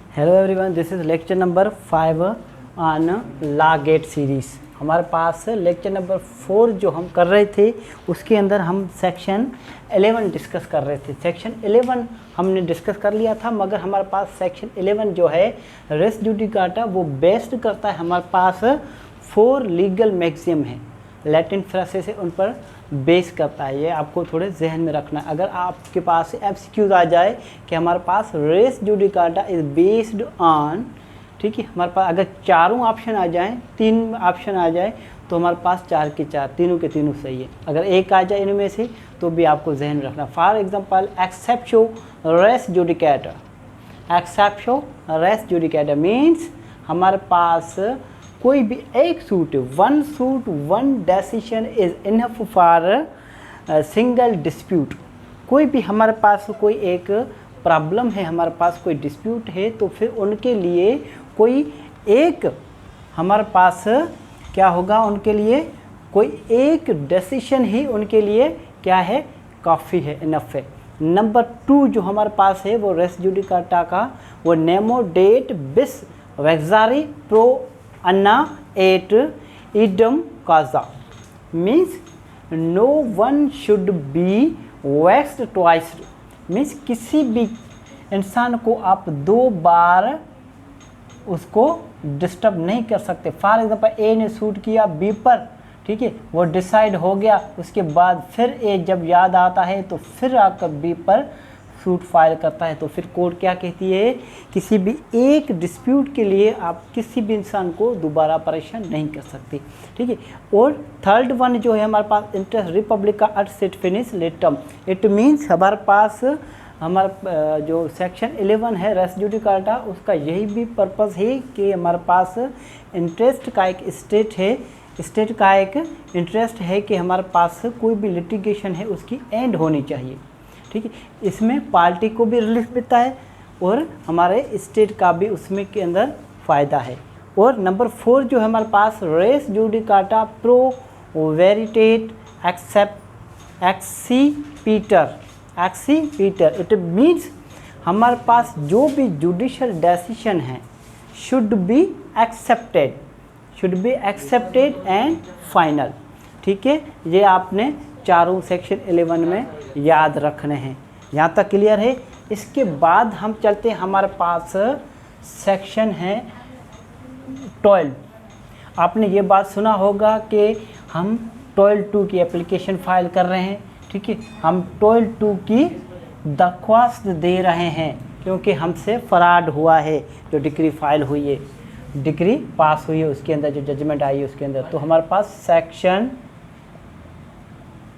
Hello everyone, this is lecture number 5 on law gate series. हमारे पास lecture number 4 जो हम कर रहे थे उसके अंदर हम सेक्शन 11 डिस्कस कर रहे थे। सेक्शन 11 हमने डिस्कस कर लिया था, मगर हमारे पास सेक्शन 11 जो है रेस जुडिकाटा वो बेस्ड करता है। हमारे पास 4 लीगल मैक्सिम है, लैटिन फ्रांसीसी से उन पर बेस करता है। ये आपको थोड़े जहन में रखना है। अगर आपके पास एमसीक्यूज आ जाए कि हमारे पास race judicata is based on, ठीक है, हमारे पास अगर चारों ऑप्शन आ जाएं, 3 ऑप्शन आ जाए तो हमारे पास 4 के 4 तीनों के तीनों सही है। अगर एक आ जाए इनमें से तो भी आपको जहन में रखना। For example exceptio res judicata, exceptio res judicata means हमारे पास कोई भी एक suit, one decision is enough for single dispute. कोई भी हमारे पास कोई एक प्रॉब्लम है, हमारे पास कोई डिस्प्यूट है, तो फिर उनके लिए कोई एक हमारे पास क्या होगा, उनके लिए कोई एक डिसीजन ही उनके लिए क्या है, काफ़ी है, इनफ है। नंबर 2 जो हमारे पास है वो रेस जुडिकाटा का वो नेमो डेट bis vexari pro una et eadem causa means no one should be vexed twice. Means किसी भी इंसान को आप 2 बार उसको डिस्टर्ब नहीं कर सकते। फॉर एग्जांपल ए ने शूट किया बी पर, ठीक है, वो डिसाइड हो गया, उसके बाद फिर ए जब याद आता है तो फिर आकर बी पर सूट फाइल करता है। तो फिर कोर्ट क्या कहती है, किसी भी एक डिस्प्यूट के लिए आप किसी भी इंसान को दोबारा परेशान नहीं कर सकते, ठीक है। और थर्ड वन जो है हमारे पास इंटरेस्ट रिपब्लिक का अट सेट फिनिश लेटम, इट मीन्स हमारे पास हमारा जो सेक्शन 11 है रेस जुडिकाटा, उसका यही भी पर्पज़ है कि हमारे पास इंटरेस्ट का एक स्टेट है, स्टेट का एक इंटरेस्ट है कि हमारे पास कोई भी लिटिगेशन है उसकी एंड होनी चाहिए, ठीक है। इसमें पार्टी को भी रिलीफ मिलता है और हमारे स्टेट का भी उसमें के अंदर फ़ायदा है। और नंबर 4 जो है हमारे पास रेस जुडिकाटा प्रो वेरिटेट एक्सीपीटर, इट मीन्स हमारे पास जो भी जुडिशल डिसीजन है should be accepted and final, ठीक है। ये आपने चारों सेक्शन 11 में याद रखने हैं। यहाँ तक क्लियर है। इसके बाद हम चलते हैं, हमारे पास सेक्शन है 12। आपने ये बात सुना होगा कि हम 12(2) की एप्लीकेशन फाइल कर रहे हैं, ठीक है। हम 12(2) की दरख्वास्त दे रहे हैं क्योंकि हमसे फ्रॉड हुआ है। जो डिक्री फाइल हुई है, डिक्री पास हुई है, उसके अंदर जो जजमेंट आई है उसके अंदर, तो हमारे पास सेक्शन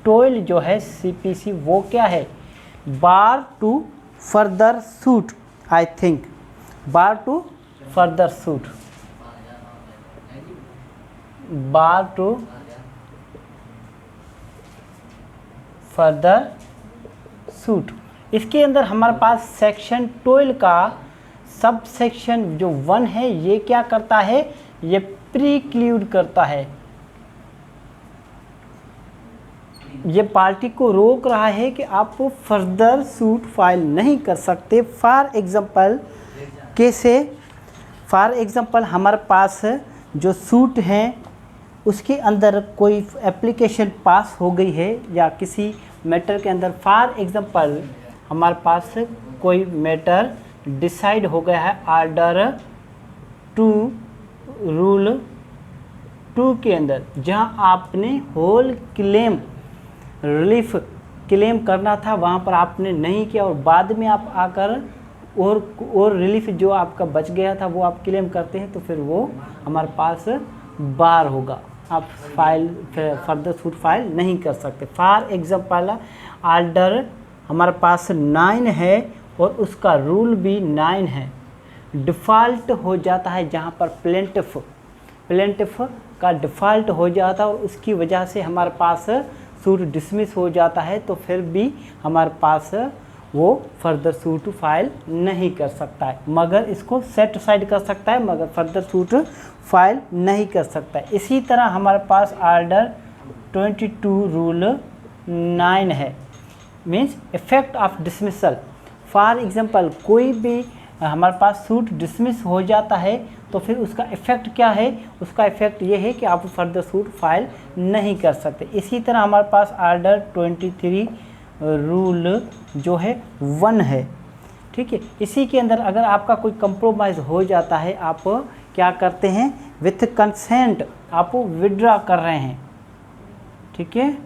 12 जो है सीपीसी वो क्या है, bar to further suit, I think bar to further suit, bar to further suit. इसके अंदर हमारे पास सेक्शन 12 का सब सेक्शन जो 1 है ये क्या करता है, ये प्रीक्लूड करता है, ये पार्टी को रोक रहा है कि आप फर्दर सूट फाइल नहीं कर सकते। फॉर एग्जांपल कैसे, फॉर एग्जांपल हमारे पास जो सूट हैं उसके अंदर कोई एप्लीकेशन पास हो गई है या किसी मैटर के अंदर, फॉर एग्जांपल हमारे पास कोई मैटर डिसाइड हो गया है ऑर्डर 2 रूल 2 के अंदर, जहां आपने होल क्लेम रिलीफ क्लेम करना था वहाँ पर आपने नहीं किया और बाद में आप आकर और रिलीफ जो आपका बच गया था वो आप क्लेम करते हैं, तो फिर वो हमारे पास बार होगा, आप फाइल फर्दर सूट फाइल नहीं कर सकते। फॉर एग्जांपल ऑर्डर हमारे पास 9 है और उसका रूल भी 9 है, डिफ़ॉल्ट हो जाता है जहाँ पर प्लेंटिफ का डिफ़ॉल्ट हो जाता है और उसकी वजह से हमारे पास सूट डिसमिस हो जाता है, तो फिर भी हमारे पास वो फर्दर सूट फाइल नहीं कर सकता है, मगर इसको सेट साइड कर सकता है, मगर फर्दर सूट फाइल नहीं कर सकता है। इसी तरह हमारे पास ऑर्डर 22 रूल 9 है, means effect of dismissal. For example कोई भी हमारे पास सूट डिसमिस हो जाता है तो फिर उसका इफ़ेक्ट क्या है, उसका इफ़ेक्ट ये है कि आप फर्दर सूट फाइल नहीं कर सकते। इसी तरह हमारे पास आर्डर 23 रूल जो है 1 है, ठीक है। इसी के अंदर अगर आपका कोई कंप्रोमाइज़ हो जाता है, आप क्या करते हैं, विथ कंसेंट आप विड्रॉ कर रहे हैं, ठीक है,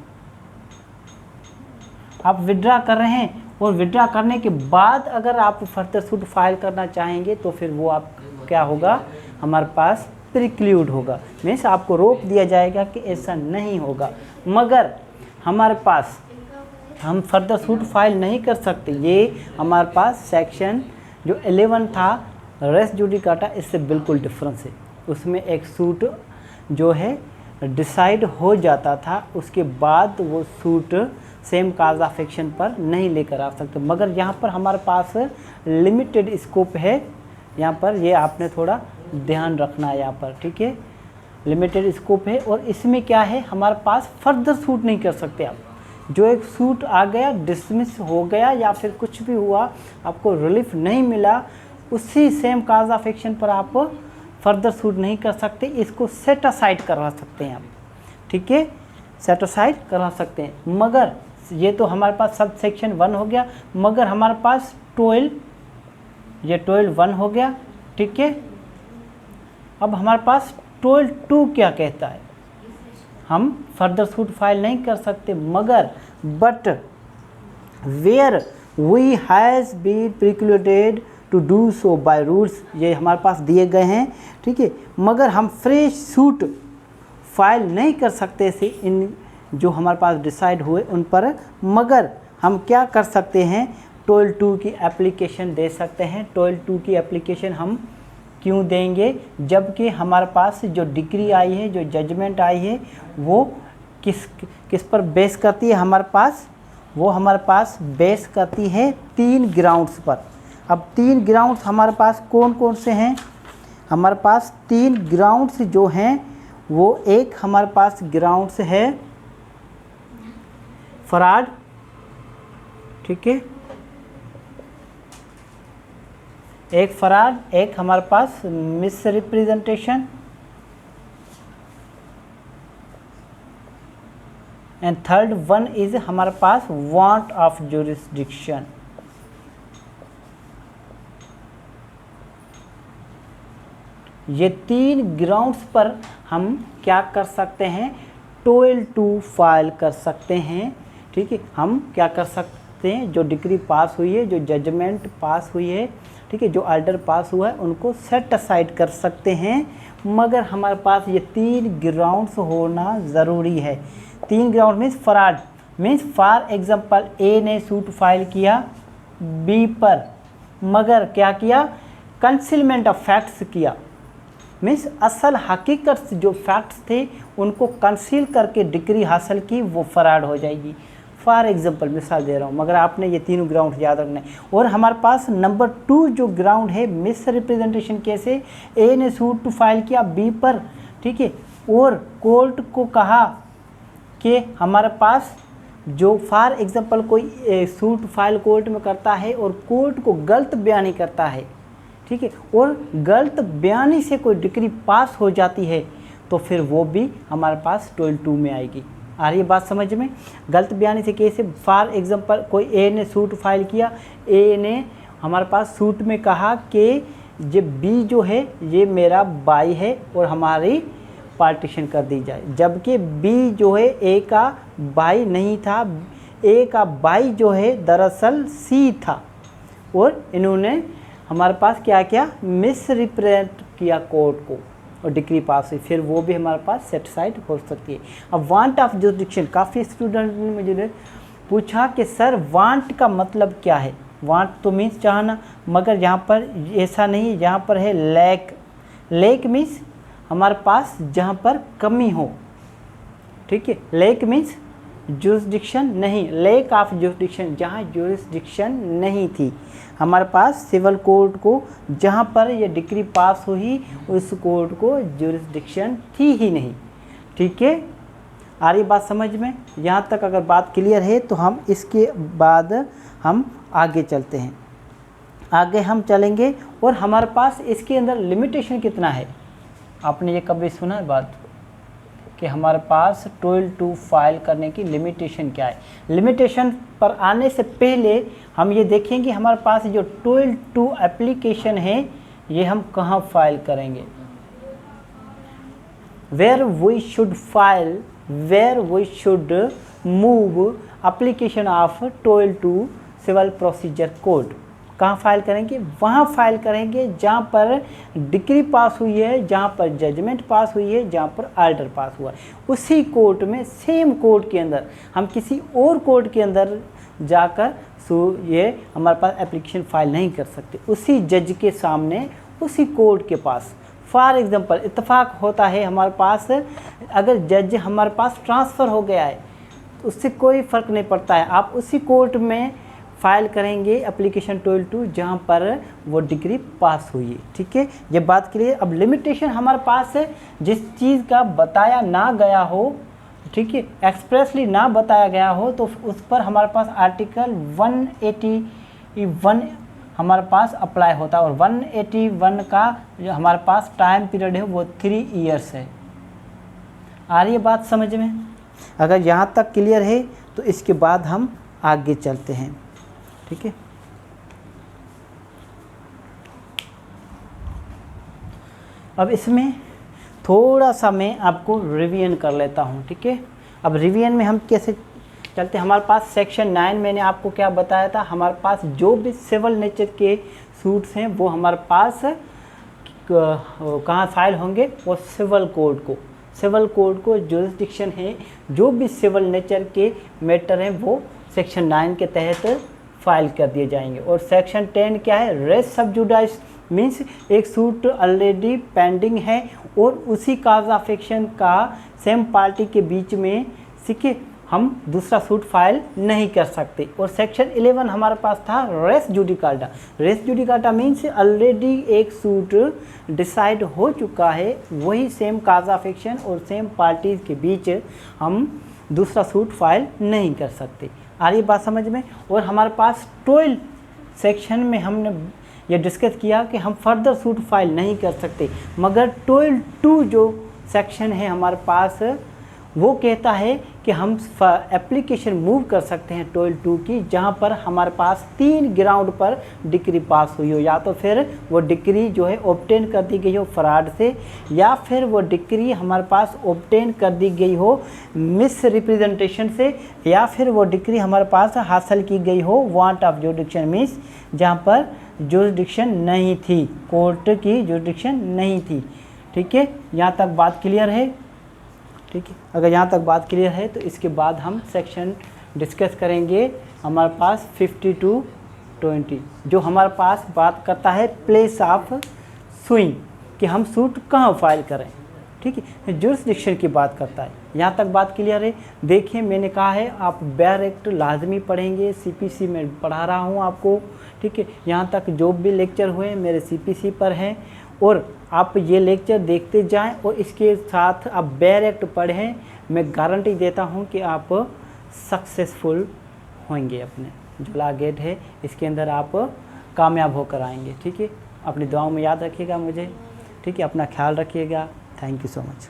आप विड्रॉ कर रहे हैं और विड्रॉ करने के बाद अगर आप फर्दर सूट फाइल करना चाहेंगे तो फिर वो आप क्या होगा, हमारे पास प्रिक्लूड होगा, मीन्स आपको रोक दिया जाएगा कि ऐसा नहीं होगा। मगर हमारे पास हम फर्दर सूट फाइल नहीं कर सकते, ये हमारे पास सेक्शन जो 11 था रेस जुडिकाटा, इससे बिल्कुल डिफरेंस है। उसमें एक सूट जो है डिसाइड हो जाता था, उसके बाद वो suit same cause of action पर नहीं लेकर आ सकते। मगर यहाँ पर हमारे पास लिमिटेड स्कोप है, यहाँ पर ये आपने थोड़ा ध्यान रखना है यहाँ पर, ठीक है, लिमिटेड स्कोप है। और इसमें क्या है, हमारे पास फर्दर सूट नहीं कर सकते आप। जो एक सूट आ गया, डिसमिस हो गया या फिर कुछ भी हुआ, आपको रिलीफ नहीं मिला, उसी सेम काज ऑफ एक्शन पर आप फर्दर सूट नहीं कर सकते, इसको सेट असाइड करवा सकते हैं आप, ठीक है, सेट असाइड करवा सकते हैं। मगर ये तो हमारे पास सब सेक्शन 1 हो गया, मगर हमारे पास 12, ये 12(1) हो गया, ठीक है। अब हमारे पास 12(2) क्या कहता है, हम फर्दर सूट फाइल नहीं कर सकते, मगर but where we has been precluded to do so by rules, ये हमारे पास दिए गए हैं, ठीक है। मगर हम फ्रेश सूट फाइल नहीं कर सकते से इन जो हमारे पास डिसाइड हुए उन पर, मगर हम क्या कर सकते हैं, 12(2) की एप्लीकेशन दे सकते हैं। 12(2) की एप्लीकेशन हम क्यों देंगे, जबकि हमारे पास जो डिग्री आई है, जो जजमेंट आई है, वो किस पर बेस करती है हमारे पास, वो हमारे पास बेस करती है 3 ग्राउंड्स पर। अब 3 ग्राउंड्स हमारे पास कौन कौन से हैं, हमारे पास 3 ग्राउंड्स जो हैं वो, एक हमारे पास ग्राउंड्स है फ्रॉड, ठीक है, एक फ्रॉड, एक हमारे पास misrepresentation, and third one is हमारे पास वांट ऑफ ज्यूरिसडिक्शन। ये 3 ग्राउंड्स पर हम क्या कर सकते हैं, 12(2) फाइल कर सकते हैं, ठीक है। हम क्या कर सकते हैं, जो डिग्री पास हुई है, जो जजमेंट पास हुई है, ठीक है, जो ऑर्डर पास हुआ है, उनको सेट असाइड कर सकते हैं। मगर हमारे पास ये 3 ग्राउंड्स होना ज़रूरी है। 3 ground means fraud, means for example A ने सूट फाइल किया बी पर, मगर क्या किया, कंसीलमेंट ऑफ फैक्ट्स किया, मीन्स असल हकीकत जो फैक्ट्स थे उनको कंसील करके डिग्री हासिल की, वो फ्रॉड हो जाएगी। फॉर एग्जांपल मिसाल दे रहा हूँ, मगर आपने ये 3 ग्राउंड याद रखना है। और हमारे पास नंबर 2 जो ग्राउंड है, मिस रिप्रेजेंटेशन, कैसे, ए ने सूट फाइल किया बी पर, ठीक है, और कोर्ट को कहा कि हमारे पास जो फॉर एग्जांपल कोई सूट फाइल कोर्ट में करता है और कोर्ट को गलत बयानी करता है, ठीक है, और गलत बयानी से कोई डिग्री पास हो जाती है, तो फिर वो भी हमारे पास 12(2) में आएगी। आ रही है बात समझ में, गलत बयानी से कैसे, फॉर एग्जांपल कोई ए ने सूट फाइल किया, ए ने हमारे पास सूट में कहा कि ये बी जो है ये मेरा बाई है और हमारी पार्टीशन कर दी जाए, जबकि बी जो है ए का बाई नहीं था, ए का बाई जो है दरअसल सी था, और इन्होंने हमारे पास क्या किया, मिस रिप्रेजेंट किया कोर्ट को और डिग्री पास हुई, फिर वो भी हमारे पास सेटिस्फाइड हो सकती है। अब वांट ऑफ जुरिसडिक्शन, काफ़ी स्टूडेंट ने मुझे पूछा कि सर वांट का मतलब क्या है, वांट तो मीन्स चाहना, मगर यहाँ पर ऐसा नहीं, यहाँ पर है लैक। लैक मीन्स हमारे पास जहाँ पर कमी हो, ठीक है, लैक मीन्स जुरिसडिक्शन नहीं, लैक ऑफ जुरिसडिक्शन, जहाँ जुरिसडिक्शन नहीं थी हमारे पास सिविल कोर्ट को, जहाँ पर ये डिग्री पास हुई उस कोर्ट को जुरिसडिक्शन थी ही नहीं, ठीक है। आ रही बात समझ में, यहाँ तक अगर बात क्लियर है तो हम इसके बाद हम आगे चलते हैं। आगे हम चलेंगे और हमारे पास इसके अंदर लिमिटेशन कितना है। आपने ये कभी सुना है बात कि हमारे पास 12.2 फाइल करने की लिमिटेशन क्या है। लिमिटेशन पर आने से पहले हम ये देखेंगे हमारे पास जो 12.2 एप्लीकेशन है ये हम कहाँ फाइल करेंगे। where we should move application of 12.2 civil procedure code. कहाँ फाइल करेंगे? वहाँ फाइल करेंगे जहाँ पर डिक्री पास हुई है, जहाँ पर जजमेंट पास हुई है, जहाँ पर आर्डर पास हुआ है। उसी कोर्ट में, सेम कोर्ट के अंदर, हम किसी और कोर्ट के अंदर जाकर ये हमारे पास एप्लीकेशन फाइल नहीं कर सकते। उसी जज के सामने, उसी कोर्ट के पास। फॉर एग्जांपल इत्तेफाक होता है हमारे पास, अगर जज हमारे पास ट्रांसफ़र हो गया है तो उससे कोई फ़र्क नहीं पड़ता है, आप उसी कोर्ट में फाइल करेंगे एप्लीकेशन 12.2 जहाँ पर वो डिग्री पास हुई है। ठीक है, ये बात क्लियर। अब लिमिटेशन हमारे पास है, जिस चीज़ का बताया ना गया हो, ठीक है, एक्सप्रेसली ना बताया गया हो, तो उस पर हमारे पास आर्टिकल 181 हमारे पास अप्लाई होता है। और 181 का जो हमारे पास टाइम पीरियड है वो 3 इयर्स है। आ रही है बात समझ में? अगर यहाँ तक क्लियर है तो इसके बाद हम आगे चलते हैं। ठीक है, अब इसमें थोड़ा सा मैं आपको रिवीजन कर लेता हूँ। ठीक है, अब रिवीजन में हम कैसे चलते हैं। हमारे पास सेक्शन 9 मैंने आपको क्या बताया था, हमारे पास जो भी सिविल नेचर के सूट्स हैं वो हमारे पास कहाँ फाइल होंगे, वो सिविल कोड को जुरिस्डिक्शन है। जो भी सिविल नेचर के मैटर हैं वो सेक्शन 9 के तहत फाइल कर दिए जाएंगे। और सेक्शन 10 क्या है, रेस सब जुडाइस, मीन्स एक सूट ऑलरेडी पेंडिंग है और उसी काज ऑफ एक्शन का सेम पार्टी के बीच में सीखे हम दूसरा सूट फाइल नहीं कर सकते। और सेक्शन 11 हमारे पास था res judicata. Res judicata means already एक सूट डिसाइड हो चुका है, वही सेम काज ऑफ एक्शन और सेम पार्टीज के बीच हम दूसरा सूट फाइल नहीं कर सकते। आ रही बात समझ में? और हमारे पास 12 सेक्शन में हमने ये डिस्कस किया कि हम फर्दर सूट फाइल नहीं कर सकते, मगर 12.2 जो सेक्शन है हमारे पास वो कहता है कि हम एप्लीकेशन मूव कर सकते हैं 12.2 की, जहां पर हमारे पास 3 ग्राउंड पर डिक्री पास हुई हो। या तो फिर वो डिक्री जो है ऑब्टेन कर दी गई हो फ्रॉड से, या फिर वो डिक्री हमारे पास ऑब्टेन कर दी गई हो मिस रिप्रेजेंटेशन से, या फिर वो डिक्री हमारे पास हासिल की गई हो वांट ऑफ जुरिडिक्शन मीन्स जहाँ पर जुरिडिक्शन नहीं थी, कोर्ट की जुरिडिक्शन नहीं थी। ठीक है, यहाँ तक बात क्लियर है? ठीक है, अगर यहाँ तक बात क्लियर है तो इसके बाद हम सेक्शन डिस्कस करेंगे हमारे पास 52-20, जो हमारे पास बात करता है प्लेस ऑफ सुइंग, कि हम सूट कहाँ फाइल करें। ठीक है, जुरिस्डिक्शन की बात करता है। यहाँ तक बात क्लियर है? देखिए, मैंने कहा है आप बेयर एक्ट लाजमी पढ़ेंगे, CPC में पढ़ा रहा हूँ आपको। ठीक है, यहाँ तक जो भी लेक्चर हुए मेरे CPC पर हैं, और आप ये लेक्चर देखते जाएं और इसके साथ आप बेयर एक्ट पढ़ें। मैं गारंटी देता हूं कि आप सक्सेसफुल होंगे, अपने जो लॉ गेट है इसके अंदर आप कामयाब होकर आएंगे। ठीक है, अपनी दुआओं में याद रखिएगा मुझे। ठीक है, अपना ख्याल रखिएगा। Thank you so much.